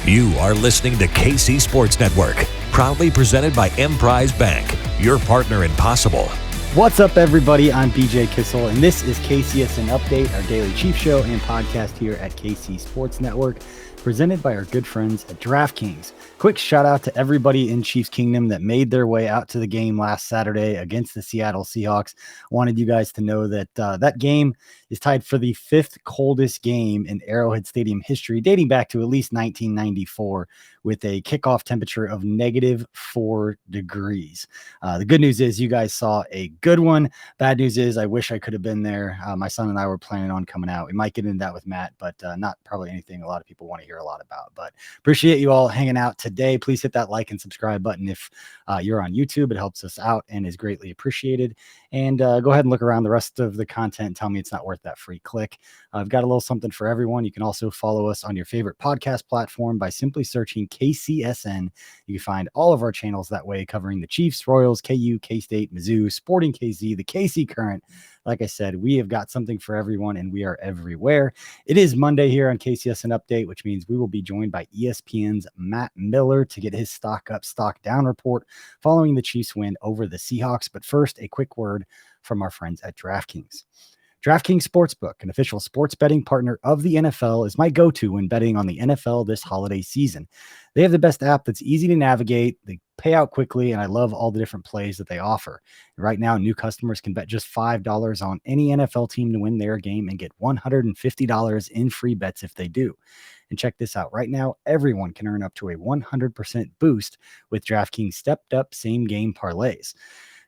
You are listening to KC Sports Network, proudly presented by Emprise Bank, your partner in possible. What's up, everybody? I'm BJ Kissel, and this is KCSN Update, our daily Chiefs show and podcast here at KC Sports Network, presented by our good friends at DraftKings. Quick shout out to everybody in Chiefs Kingdom that made their way out to the game last Saturday against the Seattle Seahawks. Wanted you guys to know that that game is tied for the fifth coldest game in Arrowhead Stadium history, dating back to at least 1994, with a kickoff temperature of -4 degrees. The good news is you guys saw a good one. Bad news is I wish I could have been there. My son and I were planning on coming out. We might get into that with Matt, but not probably anything a lot of people want to hear a lot about. But appreciate you all hanging out today. Please hit that like and subscribe button if you're on YouTube. It helps us out and is greatly appreciated. And go ahead and look around the rest of the content and tell me it's not worth that free click. I've got a little something for everyone. You can also follow us on your favorite podcast platform by simply searching KCSN. You can find all of our channels that way, covering the Chiefs, Royals, KU, K-State, Mizzou, Sporting KZ, the KC Current. Like I said, we have got something for everyone, and we are everywhere. It is Monday here on KCSN Update, which means we will be joined by ESPN's Matt Miller to get his stock up, stock down report following the Chiefs win over the Seahawks. But first, a quick word from our friends at DraftKings. DraftKings Sportsbook, an official sports betting partner of the NFL, is my go-to when betting on the NFL this holiday season. They have the best app that's easy to navigate. They pay out quickly, and I love all the different plays that they offer. Right now, new customers can bet just $5 on any NFL team to win their game and get $150 in free bets if they do. And check this out. Right now, everyone can earn up to a 100% boost with DraftKings stepped-up same-game parlays.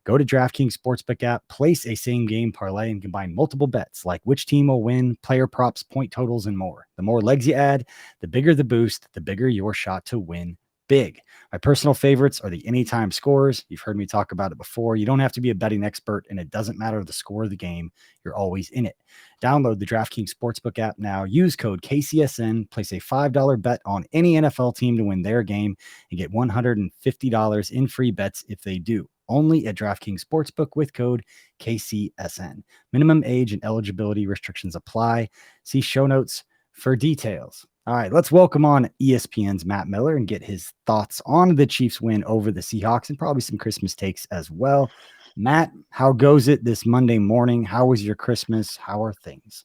Go to DraftKings Sportsbook app, place a same-game parlay, and combine multiple bets like which team will win, player props, point totals, and more. The more legs you add, the bigger the boost, the bigger your shot to win big. My personal favorites are the anytime scores. You've heard me talk about it before. You don't have to be a betting expert, and it doesn't matter the score of the game. You're always in it. Download the DraftKings Sportsbook app now. Use code KCSN. Place a $5 bet on any NFL team to win their game and get $150 in free bets if they do. Only at DraftKings Sportsbook with code KCSN. Minimum age and eligibility restrictions apply. See show notes for details. All right, let's welcome on ESPN's Matt Miller and get his thoughts on the Chiefs win over the Seahawks and probably some Christmas takes as well. Matt, how goes it this Monday morning? How was your Christmas? How are things?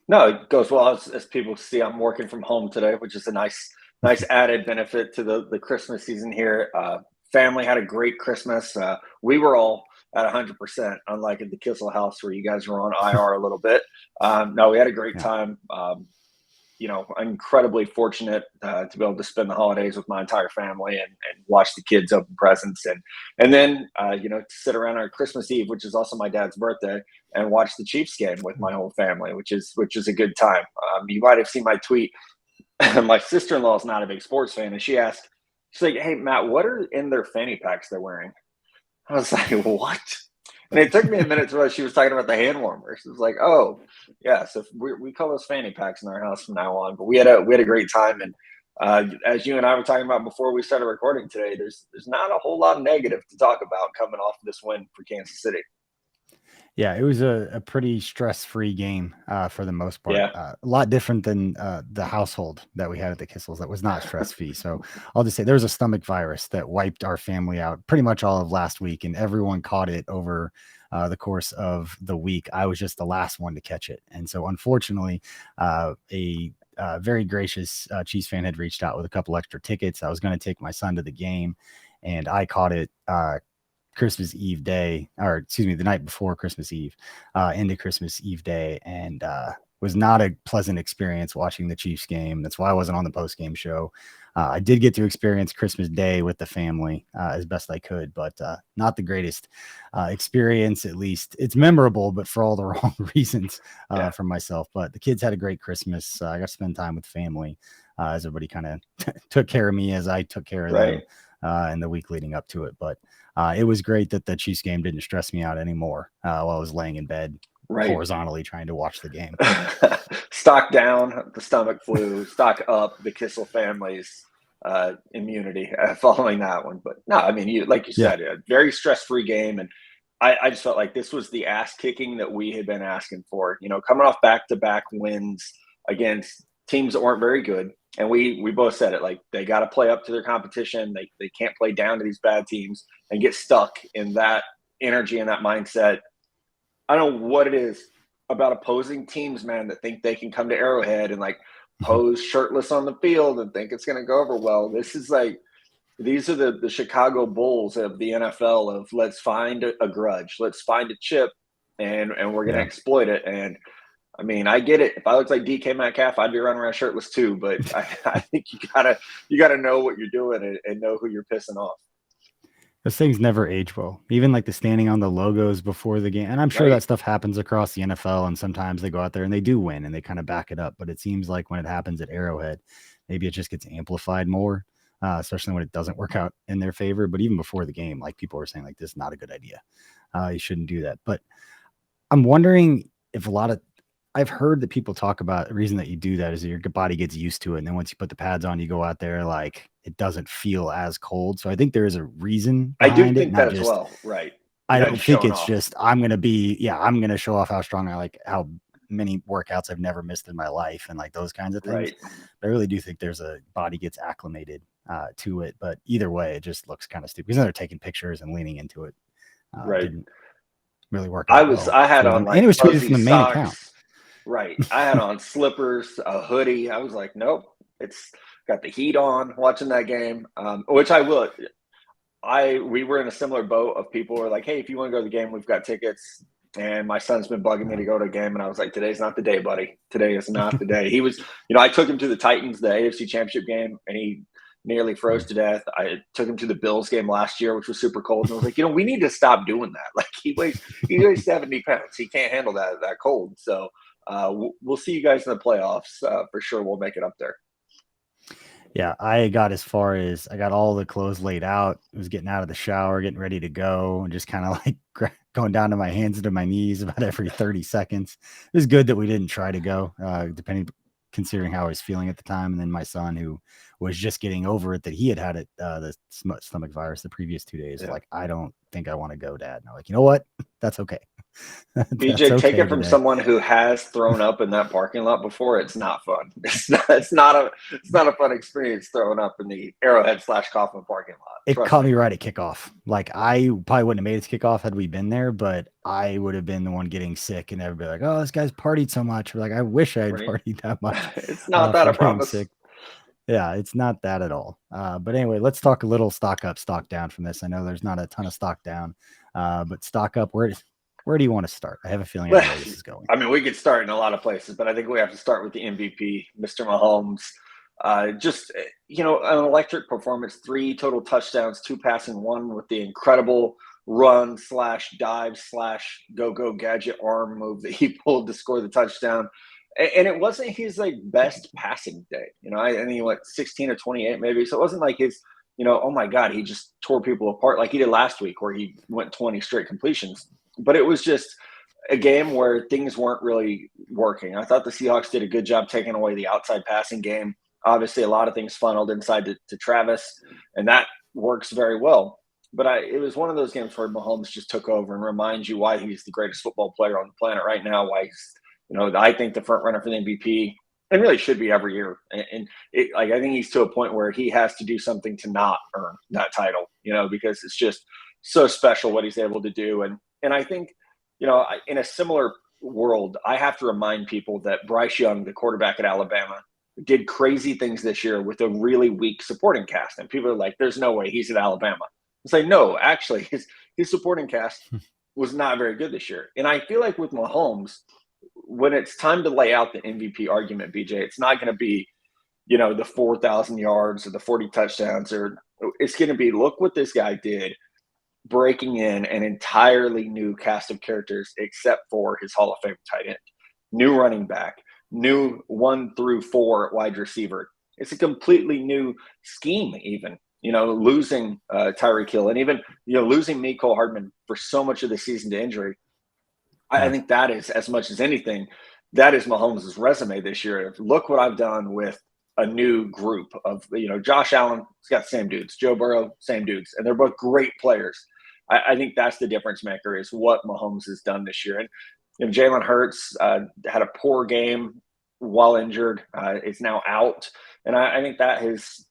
No, it goes well. As people see, I'm working from home today, which is a nice added benefit to the Christmas season here. Family had a great Christmas. We were all at 100%, unlike at the Kissel house where you guys were on IR a little bit. No, we had a great time. I'm incredibly fortunate to be able to spend the holidays with my entire family and watch the kids open presents and then to sit around on Christmas Eve, which is also my dad's birthday, and watch the Chiefs game with my whole family, which is a good time. You might have seen my tweet. My sister-in-law is not a big sports fan, and she's like, "Hey, Matt, what are in their fanny packs they're wearing?" I was like, "What?" And it took me a minute to realize she was talking about the hand warmers. It was like, "Oh, yeah." So we call those fanny packs in our house from now on. But we had a great time, and as you and I were talking about before we started recording today, there's not a whole lot of negative to talk about coming off this win for Kansas City. Yeah, it was a pretty stress-free game for the most part. Yeah. A lot different than the household that we had at the Kissels that was not stress-free. So I'll just say there was a stomach virus that wiped our family out pretty much all of last week, and everyone caught it over the course of the week. I was just the last one to catch it. And so unfortunately, a very gracious Chiefs fan had reached out with a couple extra tickets. I was going to take my son to the game, and I caught it Christmas Eve day, or excuse me, the night before Christmas Eve, into Christmas Eve day, and was not a pleasant experience watching the Chiefs game. That's why I wasn't on the post-game show. I did get to experience Christmas Day with the family as best I could, but not the greatest experience. At least it's memorable, but for all the wrong reasons for myself. But the kids had a great Christmas. I got to spend time with family as everybody kind of took care of me as I took care of them in the week leading up to it. But it was great that the Chiefs game didn't stress me out anymore while I was laying in bed horizontally trying to watch the game. Stock down, the stomach flu. Stock up, the Kissel family's immunity following that one. But no, I mean, like you said, a very stress-free game. And I just felt like this was the ass kicking that we had been asking for. You know, coming off back-to-back wins against teams that weren't very good. And we both said it, like, they got to play up to their competition. They can't play down to these bad teams and get stuck in that energy and that mindset. I don't know what it is about opposing teams, man, that think they can come to Arrowhead and like pose shirtless on the field and think it's going to go over well. This is like, these are the Chicago Bulls of the NFL of let's find a grudge, let's find a chip, and we're going to exploit it. And I mean, I get it. If I looked like DK Metcalf, I'd be running around shirtless too. But I think you gotta know what you're doing and know who you're pissing off. Those things never age well. Even like the standing on the logos before the game. And I'm sure that stuff happens across the NFL. And sometimes they go out there and they do win and they kind of back it up. But it seems like when it happens at Arrowhead, maybe it just gets amplified more, especially when it doesn't work out in their favor. But even before the game, like people were saying, like, this is not a good idea. You shouldn't do that. But I'm wondering if I've heard that people talk about the reason that you do that is that your body gets used to it. And then once you put the pads on, you go out there, like, it doesn't feel as cold. So I think there is a reason behind I do think that as well. Right. I don't think it's just, I'm going to show off how strong how many workouts I've never missed in my life and like those kinds of things. Right. But I really do think there's a body gets acclimated to it. But either way, it just looks kind of stupid because they're taking pictures and leaning into it. Didn't really work out. I had on like, and it was tweeted from the main account. Right. I had on slippers, a hoodie. I was like, nope, it's got the heat on watching that game, which I will. We were in a similar boat of people who were like, hey, if you want to go to the game, we've got tickets. And my son's been bugging me to go to a game. And I was like, today's not the day, buddy. Today is not the day. He was, I took him to the Titans, the AFC Championship game, and he nearly froze to death. I took him to the Bills game last year, which was super cold. And I was like, we need to stop doing that. Like he weighs 70 pounds. He can't handle that cold. So we'll see you guys in the playoffs. For sure. We'll make it up there. Yeah, I got as far as I got all the clothes laid out. I was getting out of the shower, getting ready to go, and just kind of like going down to my hands and to my knees about every 30 seconds. It was good that we didn't try to go, considering how I was feeling at the time. And then my son, who was just getting over it, that he had it, the stomach virus the previous 2 days. Yeah. Like, I don't think I want to go, Dad. And I'm like, you know what? That's okay. BJ, okay, take it from someone who has thrown up in that parking lot before. It's not fun. It's not a fun experience throwing up in the Arrowhead/Kauffman parking lot. It caught me right at kickoff. Like, I probably wouldn't have made it to kickoff had we been there, but I would have been the one getting sick and everybody like, oh, this guy's partied so much. We're like, I wish I had partied that much. It's not that, I promise. Sick. Yeah, it's not that at all. But anyway, let's talk a little stock up, stock down from this. I know there's not a ton of stock down, but stock up, where do you want to start? I have a feeling I know where this is going. I mean, we could start in a lot of places, but I think we have to start with the MVP, Mr. Mahomes. An electric performance, 3 total touchdowns, 2 passing, 1 with the incredible run/dive/go gadget arm move that he pulled to score the touchdown. And it wasn't his best passing day. I think he went 16 or 28 maybe. So it wasn't like his, oh my God, he just tore people apart like he did last week where he went 20 straight completions. But it was just a game where things weren't really working. I thought the Seahawks did a good job taking away the outside passing game. Obviously, a lot of things funneled inside to Travis, and that works very well. But it was one of those games where Mahomes just took over and reminds you why he's the greatest football player on the planet right now, why he's, I think the front runner for the MVP, and really should be every year. And I think he's to a point where he has to do something to not earn that title, because it's just so special what he's able to do. And I think, in a similar world, I have to remind people that Bryce Young, the quarterback at Alabama, did crazy things this year with a really weak supporting cast. And people are like, there's no way he's at Alabama. It's like, no, actually, his supporting cast was not very good this year. And I feel like with Mahomes, when it's time to lay out the MVP argument, BJ, it's not going to be, the 4,000 yards or the 40 touchdowns, or it's going to be, look what this guy did, breaking in an entirely new cast of characters except for his Hall of Fame tight end, new running back, new 1 through 4 wide receiver. It's a completely new scheme even, losing Tyreek Hill and even, losing Mecole Hardman for so much of the season to injury. I think that is, as much as anything, that is Mahomes' resume this year. Look what I've done with a new group of, Josh Allen's got the same dudes, Joe Burrow, same dudes, and they're both great players. I think that's the difference maker is what Mahomes has done this year. And Jalen Hurts had a poor game while injured, is now out. And I think that has,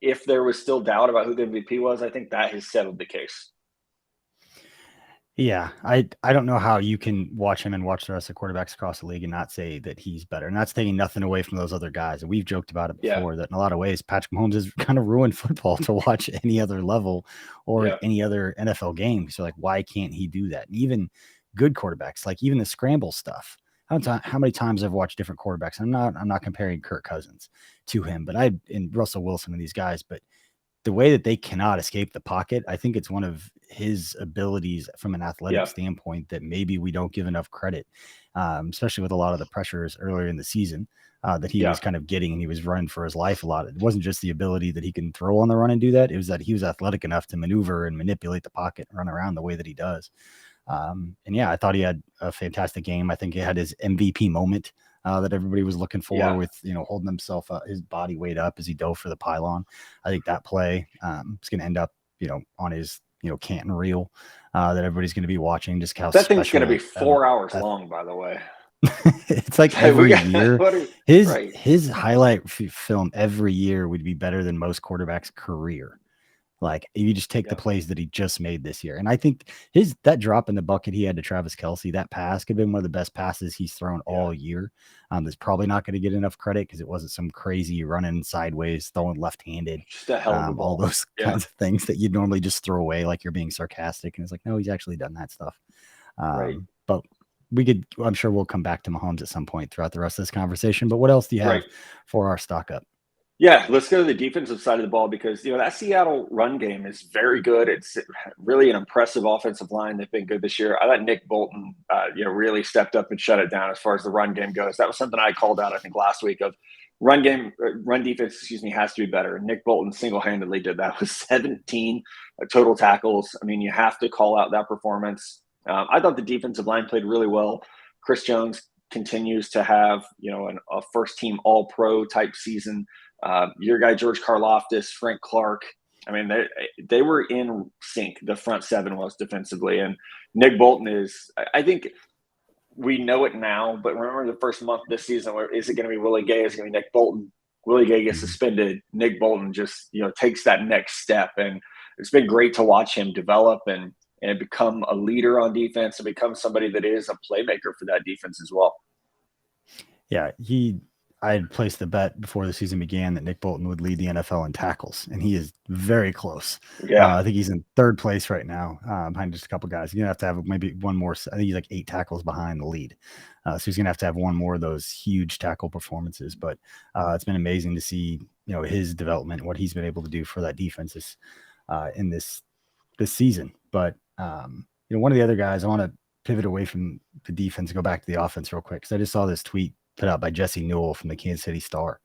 if there was still doubt about who the MVP was, I think that has settled the case. Yeah, I don't know how you can watch him and watch the rest of the quarterbacks across the league and not say that he's better. And that's taking nothing away from those other guys. And we've joked about it before that in a lot of ways, Patrick Mahomes has kind of ruined football to watch any other level or any other NFL game. So like, why can't he do that? And even good quarterbacks, like even the scramble stuff. How many times I've watched different quarterbacks? I'm not comparing Kirk Cousins to him, but and Russell Wilson and these guys, but the way that they cannot escape the pocket, I think it's one of his abilities from an athletic standpoint that maybe we don't give enough credit, especially with a lot of the pressures earlier in the season that he was kind of getting, and he was running for his life a lot. It wasn't just the ability that he can throw on the run and do that. It was that he was athletic enough to maneuver and manipulate the pocket and run around the way that he does. And I thought he had a fantastic game. I think he had his MVP moment that everybody was looking for with, holding himself his body weight up as he dove for the pylon. I think that play is going to end up, on his, Canton reel that everybody's going to be watching. Just how that thing's going to be 4 hours long, by the way. It's like every year, his highlight film every year would be better than most quarterbacks' career. Like you just take the plays that he just made this year. And I think that drop in the bucket he had to Travis Kelce, that pass could have been one of the best passes he's thrown all year. That's probably not going to get enough credit because it wasn't some crazy running sideways, throwing left-handed, just a hell of a ball. All those kinds of things that you'd normally just throw away like you're being sarcastic. And it's like, no, he's actually done that stuff. But I'm sure we'll come back to Mahomes at some point throughout the rest of this conversation. But what else do you have for our stock up? Yeah, let's go to the defensive side of the ball because, that Seattle run game is very good. It's really an impressive offensive line. They've been good this year. I thought Nick Bolton, really stepped up and shut it down as far as the run game goes. That was something I called out, I think, last week of run defense, has to be better. And Nick Bolton single-handedly did that with 17 total tackles. I mean, you have to call out that performance. I thought the defensive line played really well. Chris Jones continues to have, a first-team all-pro type season. Your guy, George Karlaftis, Frank Clark. I mean, they were in sync. The front seven was defensively. And Nick Bolton I think we know it now, but remember the first month of this season, where is it going to be Willie Gay? Is it going to be Nick Bolton? Willie Gay gets suspended. Nick Bolton just, takes that next step. And it's been great to watch him develop and become a leader on defense and become somebody that is a playmaker for that defense as well. Yeah, I had placed the bet before the season began that Nick Bolton would lead the NFL in tackles, and he is very close. Yeah, I think he's in third place right now, behind just a couple guys. You're gonna have to have maybe one more. I think he's like 8 tackles behind the lead, so he's gonna have to have one more of those huge tackle performances. But it's been amazing to see his development, what he's been able to do for that defense in this season. But one of the other guys, I want to pivot away from the defense and go back to the offense real quick because I just saw this tweet put out by Jesse Newell from the Kansas City Star,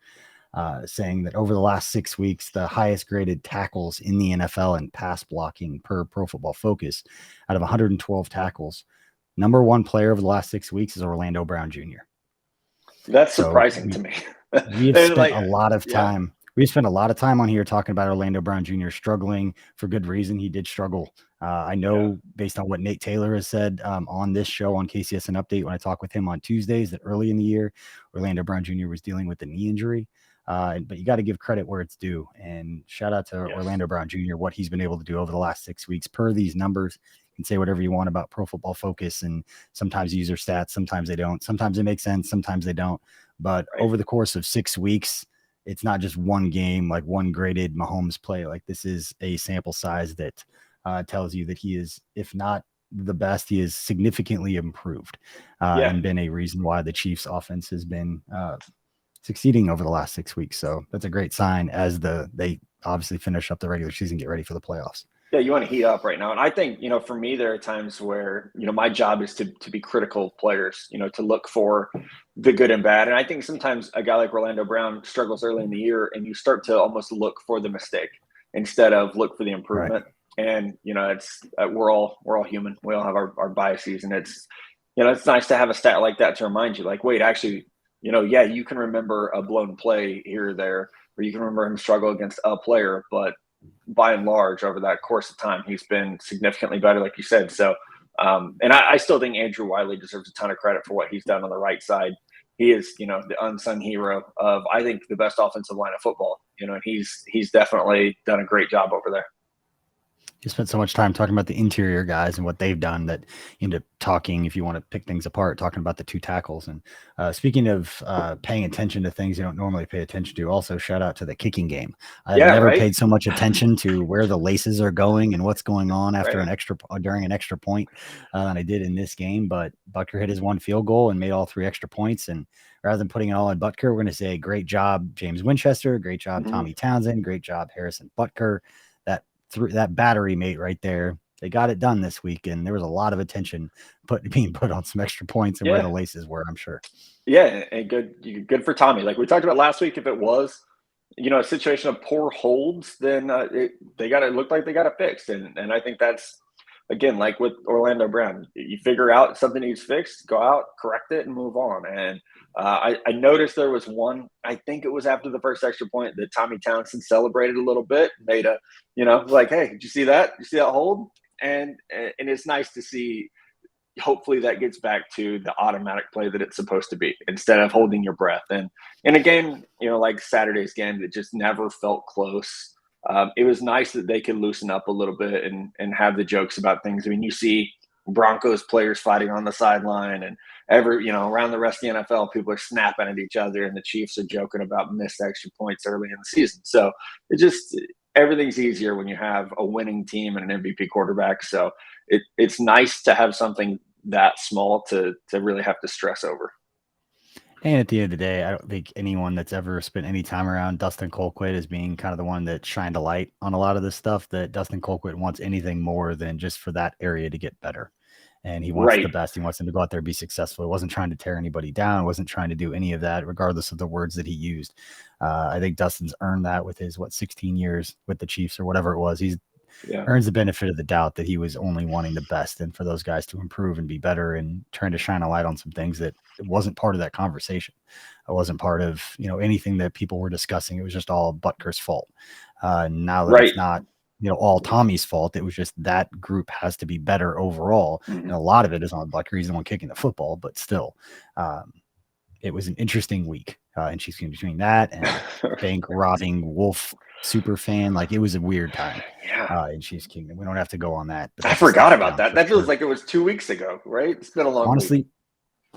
saying that over the last 6 weeks, the highest graded tackles in the NFL in pass blocking per Pro Football Focus, out of 112 tackles, number one player over the last 6 weeks is Orlando Brown Jr. That's surprising to me. We've spent a lot of time. We spent a lot of time on here talking about Orlando Brown Jr. struggling for good reason. He did struggle. I know based on what Nate Taylor has said on this show on KCSN Update when I talk with him on Tuesdays that early in the year, Orlando Brown Jr. was dealing with a knee injury. But you got to give credit where it's due. And shout out to Orlando Brown Jr., what he's been able to do over the last 6 weeks per these numbers. You can say whatever you want about Pro Football Focus and sometimes user stats, sometimes they don't. Sometimes it makes sense, sometimes they don't. But over the course of 6 weeks, it's not just one game, like one graded Mahomes play. Like this is a sample size that tells you that he is, if not the best, he is significantly improved and been a reason why the Chiefs offense has been succeeding over the last 6 weeks. So that's a great sign as they obviously finish up the regular season, get ready for the playoffs. Yeah, you want to heat up right now. And I think, for me, there are times where, my job is to be critical of players, to look for the good and bad. And I think sometimes a guy like Orlando Brown struggles early in the year and you start to almost look for the mistake instead of look for the improvement. Right. And, it's we're all human. We all have our biases. And it's nice to have a stat like that to remind you, like, wait, actually, you can remember a blown play here or there, or you can remember him struggle against a player, but by and large, over that course of time, he's been significantly better, like you said. So, and I still think Andrew Wiley deserves a ton of credit for what he's done on the right side. he is, the unsung hero of, I think, the best offensive line of football. And he's definitely done a great job over there. You spent so much time talking about the interior guys and what they've done that you end up talking, if you want to pick things apart, talking about the two tackles. And speaking of paying attention to things you don't normally pay attention to, also shout out to the kicking game. I've never paid so much attention to where the laces are going and what's going on after during an extra point than I did in this game. But Butker hit his one field goal and made all 3 extra points. And rather than putting it all on Butker, we're going to say great job, James Winchester. Great job, Tommy Townsend. Great job, Harrison Butker. That battery mate right there, they got it done this week, and there was a lot of attention being put on some extra points and where the laces were, I'm sure. Yeah, and good for Tommy. Like we talked about last week, if it was, a situation of poor holds, then it looked like they got it fixed. And I think that's, again, like with Orlando Brown, you figure out something needs fixed, go out, correct it, and move on. And I noticed there was one, I think it was after the first extra point, that Tommy Townsend celebrated a little bit, made a, like, hey, did you see that? Did you see that hold? And it's nice to see. Hopefully that gets back to the automatic play that it's supposed to be, instead of holding your breath. And in a game, like Saturday's game, that just never felt close. It was nice that they could loosen up a little bit and have the jokes about things. I mean, you see Broncos players fighting on the sideline, and around the rest of the NFL, people are snapping at each other, and the Chiefs are joking about missed extra points early in the season. So everything's easier when you have a winning team and an MVP quarterback. So it's nice to have something that small to really have to stress over. And at the end of the day, I don't think anyone that's ever spent any time around Dustin Colquitt as being kind of the one that shined a light on a lot of this stuff, that Dustin Colquitt wants anything more than just for that area to get better. And he wants the best. He wants them to go out there and be successful. He wasn't trying to tear anybody down. Wasn't trying to do any of that, regardless of the words that he used. I think Dustin's earned that with his, 16 years with the Chiefs or whatever it was. He's earns the benefit of the doubt that he was only wanting the best and for those guys to improve and be better, and trying to shine a light on some things that wasn't part of that conversation. It wasn't part of, anything that people were discussing. It was just all Butker's fault. Now that it's not, all Tommy's fault. It was just that group has to be better overall. And a lot of it is on Butker. He's the one kicking the football, but still, it was an interesting week. And she's between that and bank robbing Wolf super fan. Like, it was a weird time in Chiefs Kingdom. We don't have to go on that. I forgot about that. That feels like it was 2 weeks ago, right? It's been a long week.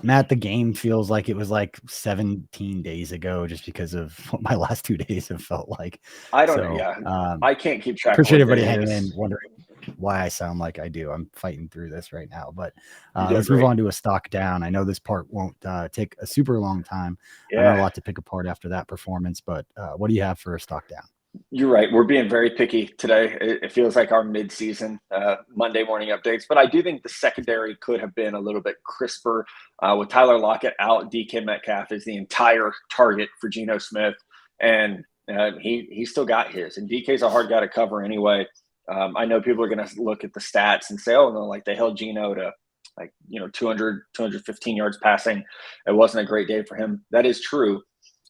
Matt, the game feels like it was like 17 days ago, just because of what my last 2 days have felt like. I don't know. Yeah. I can't keep track. Appreciate everybody hanging in, wondering why I sound like I do. I'm fighting through this right now, but let's move on to a stock down. I know this part won't take a super long time. I know a lot to pick apart after that performance, but what do you have for a stock down? You're right. We're being very picky today. It feels like our mid-season Monday morning updates, but I do think the secondary could have been a little bit crisper. With Tyler Lockett out, DK Metcalf is the entire target for Geno Smith, and he still got his. And DK's a hard guy to cover anyway. I know people are going to look at the stats and say, oh, no, like they held Geno to 200, 215 yards passing. It wasn't a great day for him. That is true.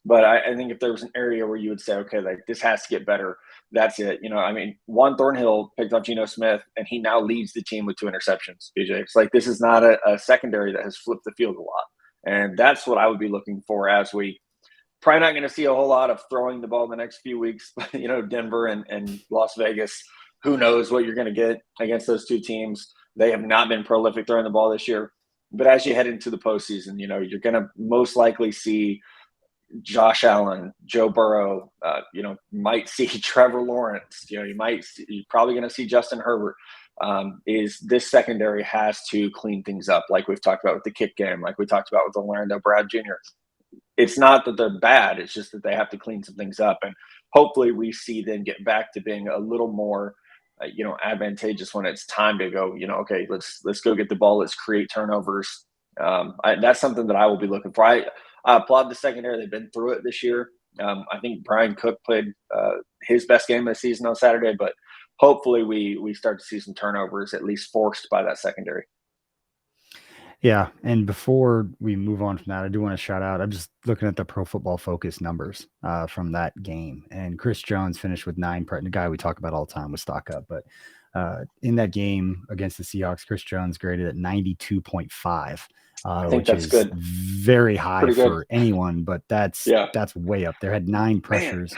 But I think if there was an area where you would say, okay, like this has to get better, that's it. Juan Thornhill picked up Geno Smith, and he now leads the team with 2 interceptions, BJ. It's like, this is not a secondary that has flipped the field a lot. And that's what I would be looking for, as we probably not going to see a whole lot of throwing the ball in the next few weeks. Denver and Las Vegas, who knows what you're going to get against those two teams. They have not been prolific throwing the ball this year. But as you head into the postseason, you're going to most likely see Josh Allen, Joe Burrow, might see Trevor Lawrence, you're probably going to see Justin Herbert. Is this secondary has to clean things up, like we've talked about with the kick game, like we talked about with Orlando Brad Jr. It's not that they're bad, it's just that they have to clean some things up, and hopefully we see them get back to being a little more advantageous when it's time to go, okay, let's go get the ball, let's create turnovers. That's something that I will be looking for. I applaud the secondary. They've been through it this year. I think Brian Cook played his best game of the season on Saturday, but hopefully we start to see some turnovers, at least forced by that secondary. Yeah, and before we move on from that, I do want to shout out, I'm just looking at the Pro Football Focus numbers from that game, and Chris Jones finished with 9, the guy we talk about all the time with stock up, but in that game against the Seahawks, Chris Jones graded at 92.5. I think which that's is good. very high Pretty good. for anyone, but that's Yeah. way up there. Had 9 Man, pressures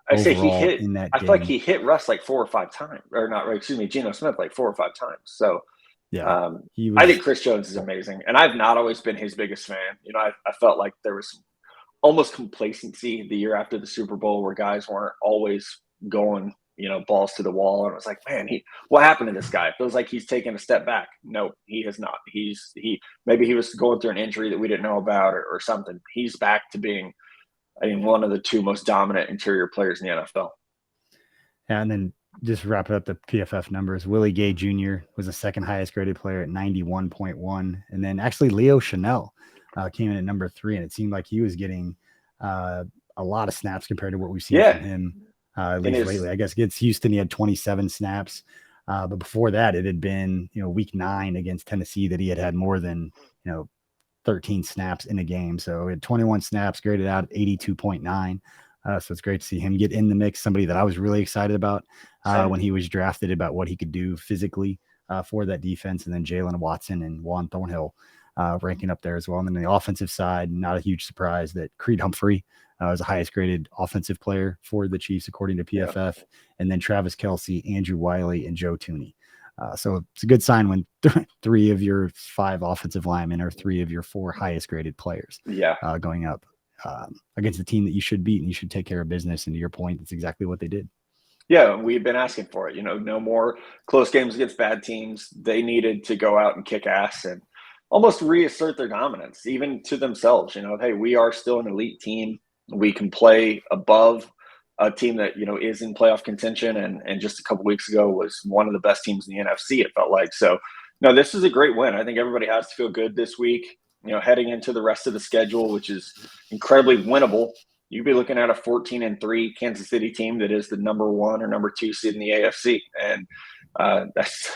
I say he overall hit. in that I feel like game. he hit Russ like 4 or 5 times, or not. Excuse me, Geno Smith like 4 or 5 times. So Yeah, he I think was. Chris Jones is amazing, and I've not always been his biggest fan. I felt like there was almost complacency the year after the Super Bowl where guys weren't always going, balls to the wall. And it was like, man, what happened to this guy? It feels like he's taken a step back. No, he has not. Maybe he was going through an injury that we didn't know about or something. He's back to being, one of the 2 most dominant interior players in the NFL. And then just wrap it up the PFF numbers. Willie Gay Jr. was the second highest graded player at 91.1. And then actually Leo Chanel came in at number 3. And it seemed like he was getting a lot of snaps compared to what we've seen from him, at least lately. I guess against Houston, he had 27 snaps. But before that, it had been, week 9 against Tennessee that he had more than, 13 snaps in a game. So he had 21 snaps, graded out at 82.9. So it's great to see him get in the mix. Somebody that I was really excited about when he was drafted, about what he could do physically for that defense. And then Jalen Watson and Juan Thornhill ranking up there as well. And then the offensive side, not a huge surprise that Creed Humphrey was the highest graded offensive player for the Chiefs, according to PFF. Yeah. And then Travis Kelce, Andrew Wiley, and Joe Thuney. So it's a good sign when 3 of your 5 offensive linemen are 3 of your 4 highest graded players going up against the team that you should beat, and you should take care of business. And to your point, that's exactly what they did. Yeah, we've been asking for it. No more close games against bad teams. They needed to go out and kick ass and almost reassert their dominance, even to themselves. Hey, we are still an elite team. We can play above a team that, is in playoff contention and just a couple weeks ago was one of the best teams in the NFC, it felt like. So, no, this is a great win. I think everybody has to feel good this week, heading into the rest of the schedule, which is incredibly winnable. You'd be looking at a 14-3 Kansas City team that is the number 1 or number 2 seed in the AFC. And it's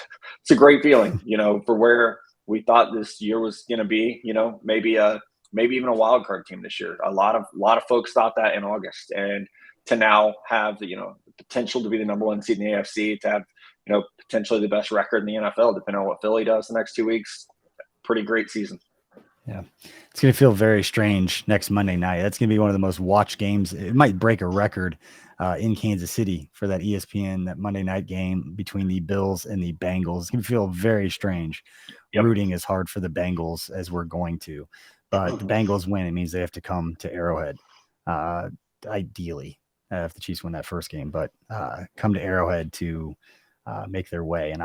a great feeling, for where we thought this year was going to be, maybe even a wild card team this year. A lot of folks thought that in August, and to now have the potential to be the number 1 seed in the AFC, to have potentially the best record in the NFL, depending on what Philly does the next 2 weeks. Pretty great season. Yeah, it's going to feel very strange next Monday night. That's going to be one of the most watched games. It might break a record in Kansas City for that ESPN, that Monday night game between the Bills and the Bengals. It's going to feel very strange. Yep. Rooting as hard for the Bengals as we're going to, but the Bengals win. It means they have to come to Arrowhead, ideally, if the Chiefs win that first game, but come to Arrowhead to make their way. And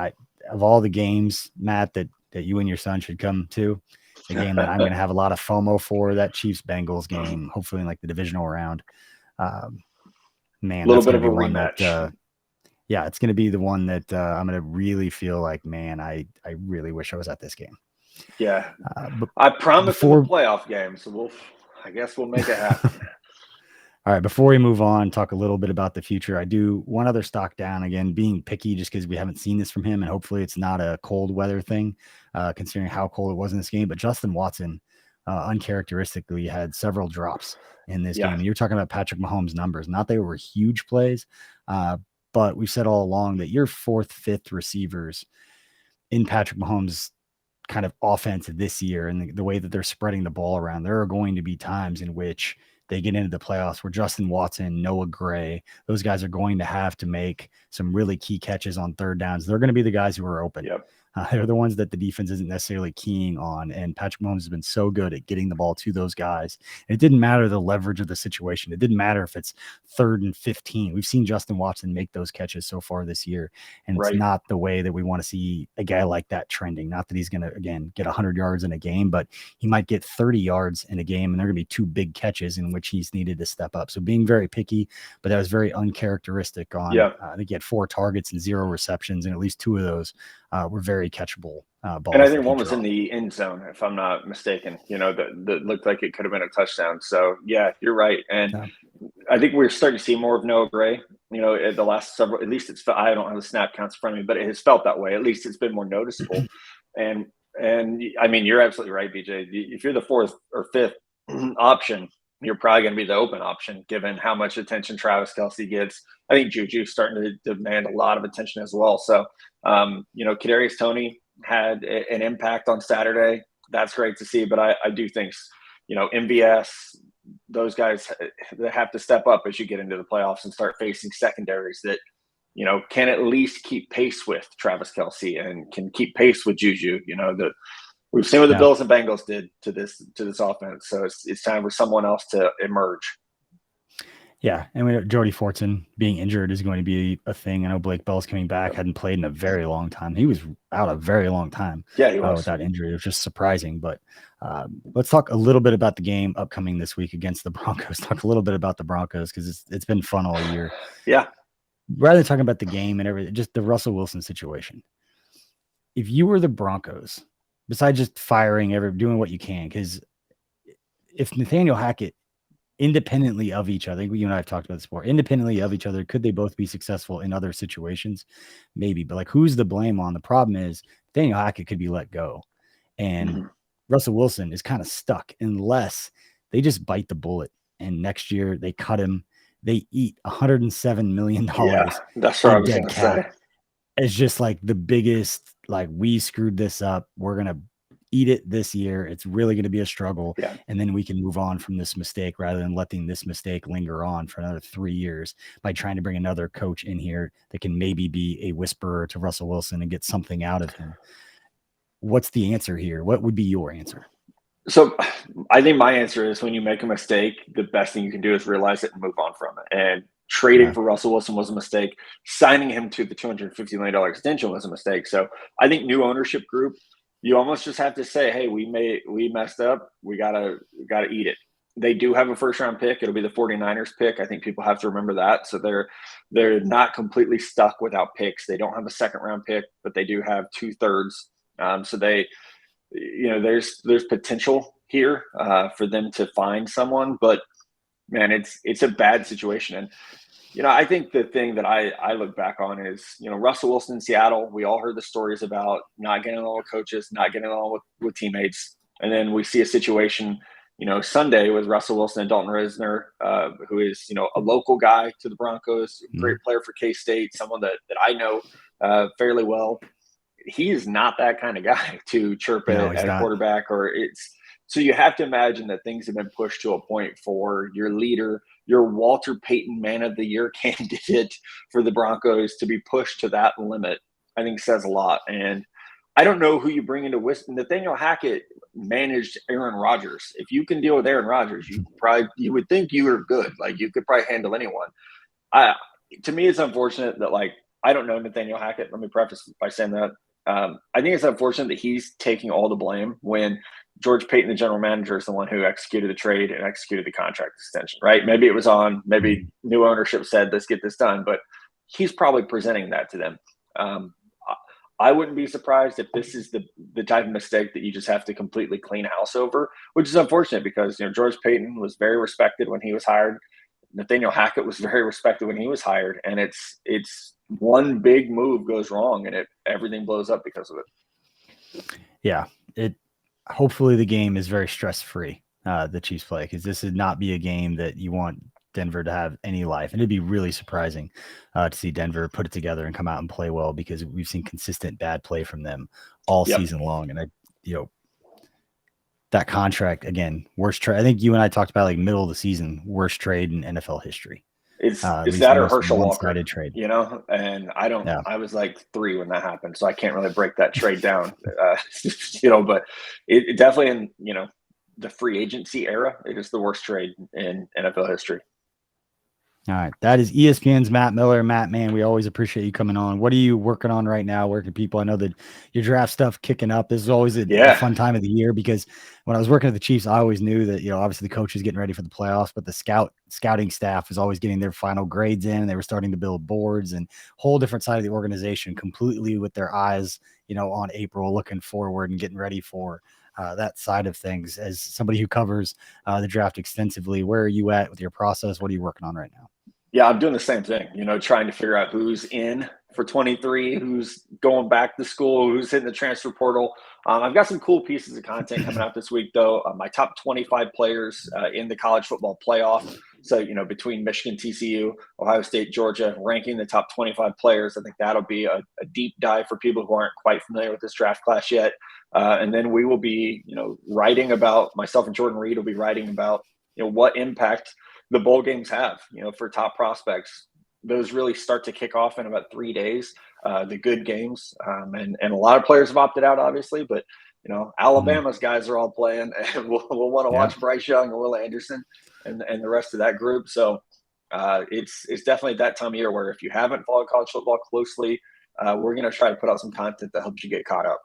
of all the games, Matt, that you and your son should come to, the game that I'm going to have a lot of FOMO for, that Chiefs-Bengals game, hopefully in like the divisional round. Man, a little bit of a rematch. It's going to be the one that I'm going to really feel like, man, I really wish I was at this game. Yeah, but I promise for a playoff game, so I guess we'll make it happen. All right, before we move on, talk a little bit about the future. I do one other stock down, again, being picky just because we haven't seen this from him, and hopefully it's not a cold weather thing, considering how cold it was in this game. But Justin Watson, uncharacteristically, had several drops in this game. And you're talking about Patrick Mahomes' numbers. Not they were huge plays, but we've said all along that your 4th, 5th receivers in Patrick Mahomes' kind of offense this year, and the way that they're spreading the ball around, there are going to be times in which they get into the playoffs where Justin Watson, Noah Gray, those guys are going to have to make some really key catches on 3rd downs. They're going to be the guys who are open. Yep. They're the ones that the defense isn't necessarily keying on. And Patrick Mahomes has been so good at getting the ball to those guys. And it didn't matter the leverage of the situation. It didn't matter if it's 3rd and 15. We've seen Justin Watson make those catches so far this year. And it's not the way that we want to see a guy like that trending. Not that he's going to, again, get 100 yards in a game, but he might get 30 yards in a game. And there are going to be 2 big catches in which he's needed to step up. So being very picky, but that was very uncharacteristic on, I think he had 4 targets and 0 receptions. And at least 2 of those were very catchable balls. And I think one was in the end zone, if I'm not mistaken, that looked like it could have been a touchdown. So, yeah, you're right. And I think we're starting to see more of Noah Gray, the last several, at least I don't have the snap counts in front of me, but it has felt that way. At least it's been more noticeable. and I mean, you're absolutely right, BJ. If you're the 4th or 5th option, you're probably going to be the open option, given how much attention Travis Kelce gets. I think Juju's starting to demand a lot of attention as well. So, Kadarius Toney had an impact on Saturday. that's great to see. But I do think, MVS, those guys that have to step up as you get into the playoffs and start facing secondaries that, can at least keep pace with Travis Kelce and can keep pace with Juju. We've seen what the Bills and Bengals did to this offense. So it's time for someone else to emerge. Yeah, and Jordy Fortson being injured is going to be a thing. I know Blake Bell's coming back, hadn't played in a very long time. He was out a very long time with that injury. It was just surprising. But let's talk a little bit about the game upcoming this week against the Broncos. Talk a little bit about the Broncos because it's been fun all year. Yeah. Rather than talking about the game and everything, just the Russell Wilson situation. If you were the Broncos, besides just doing what you can, because if Nathaniel Hackett, independently of each other, you and I have talked about this before, independently of each other, could they both be successful in other situations? Maybe, but who's the blame on? The problem is Nathaniel Hackett could be let go, and Russell Wilson is kind of stuck unless they just bite the bullet. And next year they cut him. They eat $107 million. Yeah, that's what I was going to say. It's just the biggest, we screwed this up. We're going to eat it this year. It's really going to be a struggle. Yeah. And then we can move on from this mistake rather than letting this mistake linger on for another 3 years by trying to bring another coach in here that can maybe be a whisperer to Russell Wilson and get something out of him. What's the answer here? What would be your answer? So I think my answer is when you make a mistake, the best thing you can do is realize it and move on from it. And trading for Russell Wilson was a mistake. Signing him to the $250 million extension was a mistake. So I think new ownership group, you almost just have to say, hey, we messed up. We gotta eat it. They do have a first round pick. It'll be the 49ers pick. I think people have to remember that. So they're not completely stuck without picks. They don't have a second round pick, but they do have 2/3. So they, there's potential here for them to find someone, but man, it's a bad situation. And I think the thing that I look back on is, Russell Wilson in Seattle, we all heard the stories about not getting along with coaches, not getting along with teammates. And then we see a situation, Sunday with Russell Wilson and Dalton Risner, who is, a local guy to the Broncos, great player for K-State, someone that I know fairly well. He is not that kind of guy to chirp at a quarterback so you have to imagine that things have been pushed to a point for your leader, your Walter Payton Man of the Year candidate for the Broncos to be pushed to that limit. I think says a lot. And I don't know who you bring into Wisconsin. Nathaniel Hackett managed Aaron Rodgers. If you can deal with Aaron Rodgers, you would think you were good. You could probably handle anyone. To me, it's unfortunate that I don't know Nathaniel Hackett. Let me preface by saying that. I think it's unfortunate that he's taking all the blame when George Payton, the general manager, is the one who executed the trade and executed the contract extension, right? Maybe it was maybe new ownership said, let's get this done, but he's probably presenting that to them. I wouldn't be surprised if this is the type of mistake that you just have to completely clean house over, which is unfortunate because, George Payton was very respected when he was hired. Nathaniel Hackett was very respected when he was hired. And it's one big move goes wrong and everything blows up because of it. Yeah. Hopefully the game is very stress-free, the Chiefs play, because this would not be a game that you want Denver to have any life. And it'd be really surprising to see Denver put it together and come out and play well because we've seen consistent bad play from them all season long. And that contract, again, worst trade. I think you and I talked about middle of the season, worst trade in NFL history. Is that or Herschel Walker? Trade. And I was 3 when that happened, so I can't really break that trade down. But it definitely in the free agency era, it is the worst trade in NFL history. All right. That is ESPN's Matt Miller. Matt, man, we always appreciate you coming on. What are you working on right now? Where can people? I know that your draft stuff kicking up. This is always a fun time of the year because when I was working at the Chiefs, I always knew that, obviously the coach is getting ready for the playoffs, but the scouting staff was always getting their final grades in and they were starting to build boards and whole different side of the organization completely with their eyes, on April, looking forward and getting ready for that side of things. As somebody who covers the draft extensively, where are you at with your process? What are you working on right now? Yeah, I'm doing the same thing, trying to figure out who's in for 23, who's going back to school, who's hitting the transfer portal. I've got some cool pieces of content coming out this week, though. My top 25 players in the college football playoff. So, between Michigan, TCU, Ohio State, Georgia, ranking the top 25 players, I think that'll be a deep dive for people who aren't quite familiar with this draft class yet. And then we will be, writing about, myself and Jordan Reed will be writing about, what impact the bowl games have, for top prospects. Those really start to kick off in about 3 days, the good games. And a lot of players have opted out, obviously, but, Alabama's guys are all playing, and we'll want to watch Bryce Young and Will Anderson and the rest of that group. So it's definitely that time of year where if you haven't followed college football closely, we're going to try to put out some content that helps you get caught up.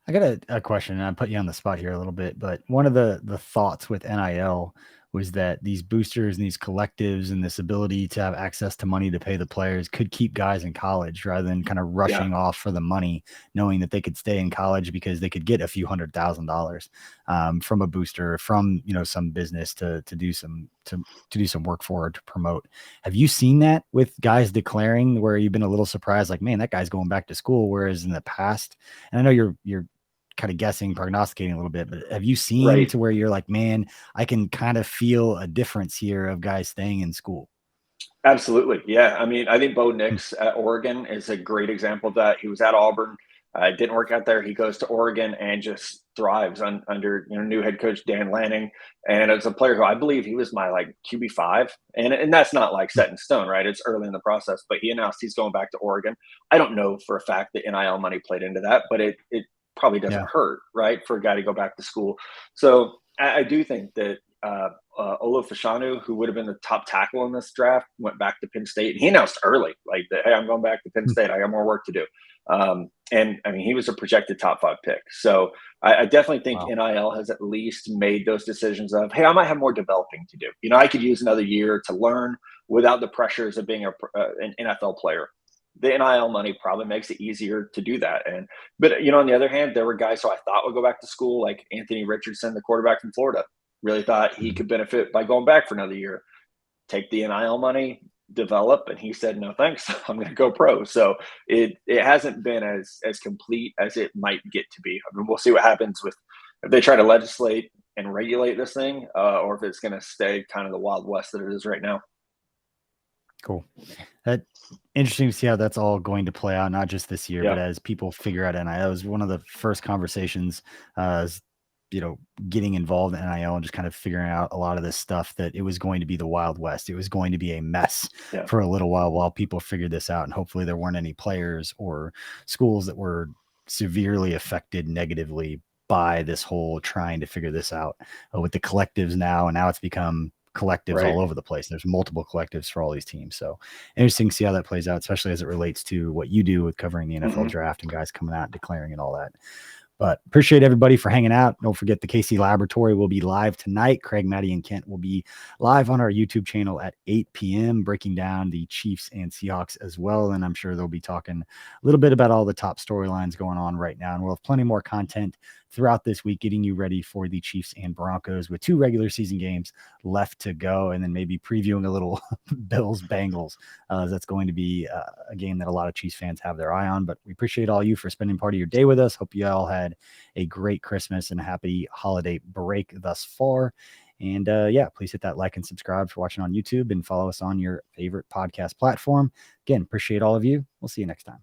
I got a question, and I put you on the spot here a little bit, but one of the thoughts with NIL was that these boosters and these collectives and this ability to have access to money to pay the players could keep guys in college rather than kind of rushing off for the money, knowing that they could stay in college because they could get a few $100,000 from a booster, from some business to do some work for or to promote. Have you seen that with guys declaring where you've been a little surprised, like, man, that guy's going back to school, whereas in the past, and I know you're kind of guessing, prognosticating a little bit, but have you seen to where you're like, man, I can kind of feel a difference here of guys staying in school? Absolutely. Yeah. I mean, I think Bo Nix at Oregon is a great example of that. He was at Auburn. It didn't work out there. He goes to Oregon and just thrives under new head coach Dan Lanning. And as a player who I believe he was my QB5, and that's not like set in stone, right? It's early in the process, but he announced he's going back to Oregon. I don't know for a fact that NIL money played into that, but it probably doesn't hurt, right, for a guy to go back to school. So I do think that Olo Fashanu, who would have been the top tackle in this draft, went back to Penn State. And he announced early, hey, I'm going back to Penn State. I got more work to do. And I mean, he was a projected top 5 pick. So I definitely think NIL has at least made those decisions of, hey, I might have more developing to do. I could use another year to learn without the pressures of being an NFL player. The NIL money probably makes it easier to do that. But on the other hand, there were guys who I thought would go back to school, like Anthony Richardson, the quarterback from Florida. Really thought he could benefit by going back for another year. Take the NIL money, develop, and he said, no, thanks. I'm going to go pro. So it hasn't been as complete as it might get to be. I mean, we'll see what happens if they try to legislate and regulate this thing, or if it's going to stay kind of the Wild West that it is right now. Cool. Interesting to see how that's all going to play out, not just this year, but as people figure out NIL. It was one of the first conversations, getting involved in NIL and just kind of figuring out a lot of this stuff, that it was going to be the Wild West. It was going to be a mess for a little while people figured this out. And hopefully there weren't any players or schools that were severely affected negatively by this whole trying to figure this out with the collectives now. And now it's become collectives all over the place. There's multiple collectives for all these teams. So interesting to see how that plays out, especially as it relates to what you do with covering the NFL draft and guys coming out and declaring and all that. But appreciate everybody for hanging out. Don't forget the KC Laboratory will be live tonight. Craig, Maddie, and Kent will be live on our YouTube channel at 8 p.m. breaking down the Chiefs and Seahawks as well. And I'm sure they'll be talking a little bit about all the top storylines going on right now. And we'll have plenty more content throughout this week, getting you ready for the Chiefs and Broncos with 2 regular season games left to go. And then maybe previewing a little Bills Bengals. That's going to be a game that a lot of Chiefs fans have their eye on. But we appreciate all you for spending part of your day with us. Hope you all had a great Christmas and a happy holiday break thus far. And please hit that like and subscribe for watching on YouTube, and follow us on your favorite podcast platform. Again, appreciate all of you. We'll see you next time.